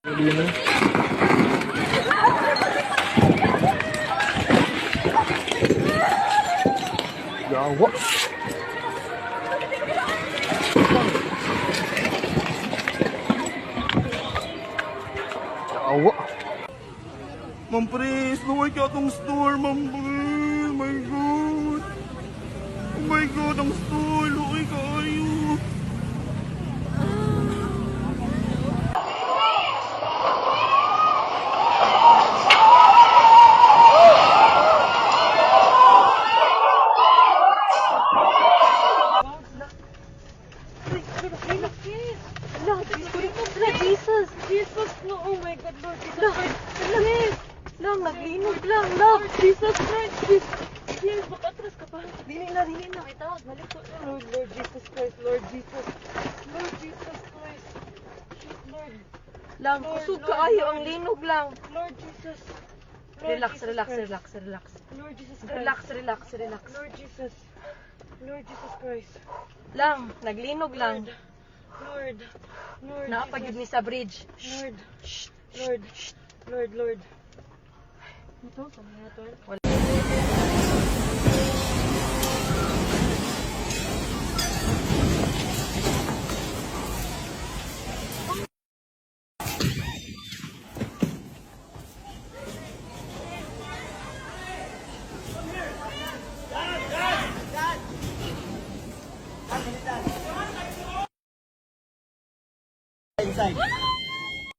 Dino. Yawa. Yawa. Ma'am Pres, luway ka itong store, Ma'am Pres. Oh my God. Oh my God, ang store. Luway ka ayo. Jesus! Jesus! No, oh my God, Lord Jesus Christ! Yes! Lang, naglinog lang, Lord Jesus Christ! Yes, makatras ka pa. Dili na. May tawag, maliko na. Lord Jesus Christ, Lord Jesus. Lord Jesus Christ. Lord. Lang, kusog ka ayo ang linog lang. Lord Jesus. Relax. Lord Jesus Christ. Relax. Lord Jesus. Lord Jesus Christ. Lang, naglinog lang. Lord. Naapagid ni sa bridge. Lord. Ito, kami na to. Inside.